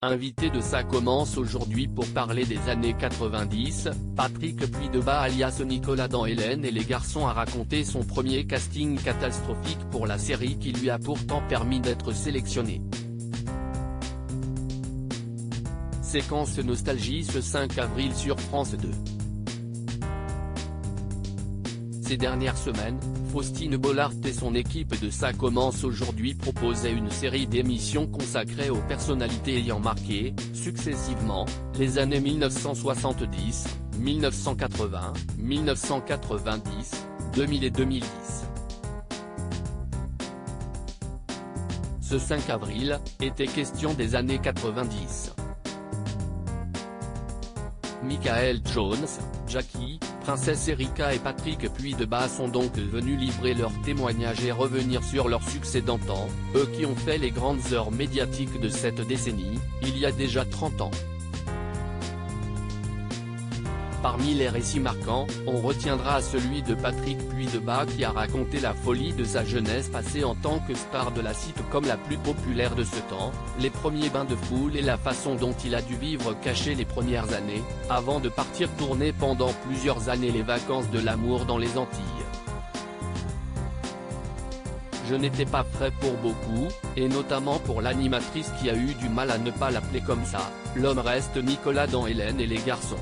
Invité de Ça commence aujourd'hui pour parler des années 90, Patrick Puydebas alias Nicolas dans Hélène et les garçons a raconté son premier casting catastrophique pour la série qui lui a pourtant permis d'être sélectionné. Séquence nostalgie ce 5 avril sur France 2. Ces dernières semaines, Faustine Bollard et son équipe de Ça commence aujourd'hui proposaient une série d'émissions consacrées aux personnalités ayant marqué, successivement, les années 1970, 1980, 1990, 2000 et 2010. Ce 5 avril, était question des années 90. Michael Jones, Jackie, Princesse Erika et Patrick Puydebas sont donc venus livrer leurs témoignages et revenir sur leur succès d'antan, eux qui ont fait les grandes heures médiatiques de cette décennie, il y a déjà 30 ans. Parmi les récits marquants, on retiendra celui de Patrick Puydebas qui a raconté la folie de sa jeunesse passée en tant que star de la sitcom la plus populaire de ce temps, les premiers bains de foule et la façon dont il a dû vivre caché les premières années, avant de partir tourner pendant plusieurs années les vacances de l'amour dans les Antilles. Je n'étais pas prêt pour beaucoup, et notamment pour l'animatrice qui a eu du mal à ne pas l'appeler comme ça, l'homme reste Nicolas dans Hélène et les garçons.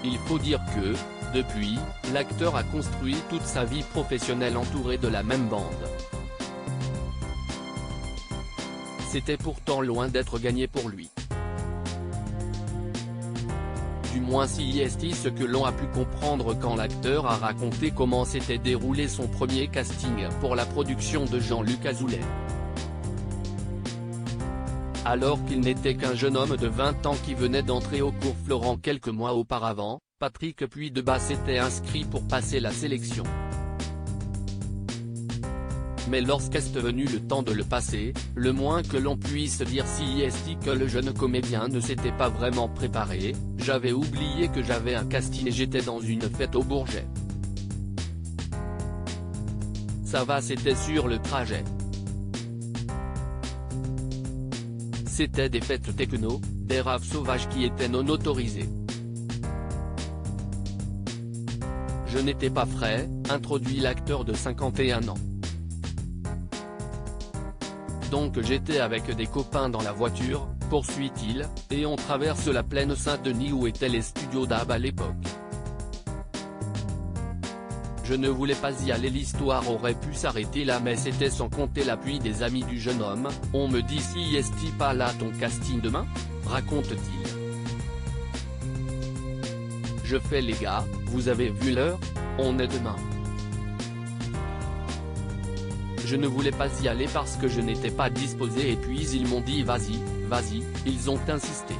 Il faut dire que, depuis, l'acteur a construit toute sa vie professionnelle entouré de la même bande. C'était pourtant loin d'être gagné pour lui. Du moins si est ce que l'on a pu comprendre quand l'acteur a raconté comment s'était déroulé son premier casting pour la production de Jean-Luc Azoulay. Alors qu'il n'était qu'un jeune homme de 20 ans qui venait d'entrer au cours Florent quelques mois auparavant, Patrick Puydebas s'était inscrit pour passer la sélection. Mais lorsqu'est venu le temps de le passer, le moins que l'on puisse dire si est que le jeune comédien ne s'était pas vraiment préparé, j'avais oublié que j'avais un casting et j'étais dans une fête au Bourget. Ça va, c'était sur le trajet. C'était des fêtes techno, des raves sauvages qui étaient non autorisées. Je n'étais pas frais, introduit l'acteur de 51 ans. Donc j'étais avec des copains dans la voiture, poursuit-il, et on traverse la plaine Saint-Denis où étaient les studios d'Ab à l'époque. Je ne voulais pas y aller, l'histoire aurait pu s'arrêter là mais c'était sans compter l'appui des amis du jeune homme, on me dit si est-il pas là ton casting demain, raconte-t-il. Je fais les gars, vous avez vu l'heure, on est demain. Je ne voulais pas y aller parce que je n'étais pas disposé et puis ils m'ont dit vas-y, vas-y, ils ont insisté.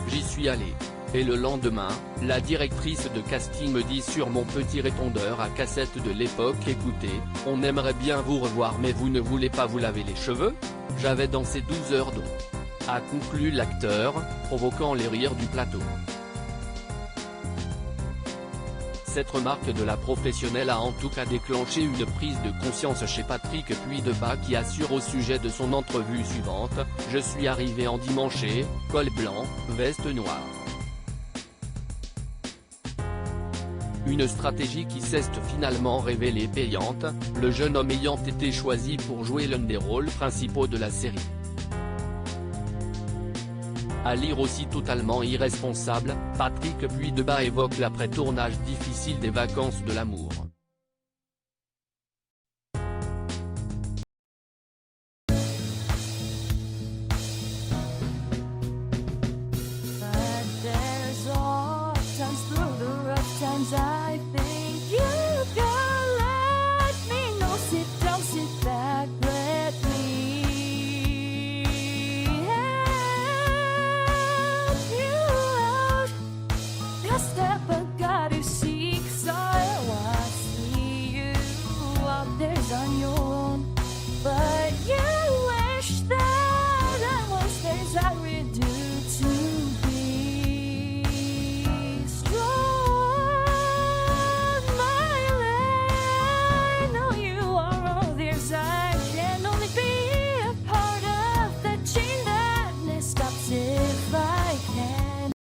J'y suis allé. Et le lendemain, la directrice de casting me dit sur mon petit répondeur à cassette de l'époque écoutez, on aimerait bien vous revoir mais vous ne voulez pas vous laver les cheveux? J'avais dansé 12 heures d'eau. A conclu l'acteur, provoquant les rires du plateau. Cette remarque de la professionnelle a en tout cas déclenché une prise de conscience chez Patrick Puydebas qui assure au sujet de son entrevue suivante, je suis arrivé en dimanche, col blanc, veste noire. Une stratégie qui s'est finalement révélée payante, le jeune homme ayant été choisi pour jouer l'un des rôles principaux de la série. À lire aussi totalement irresponsable, Patrick Puydebas évoque l'après-tournage difficile des vacances de l'amour. Times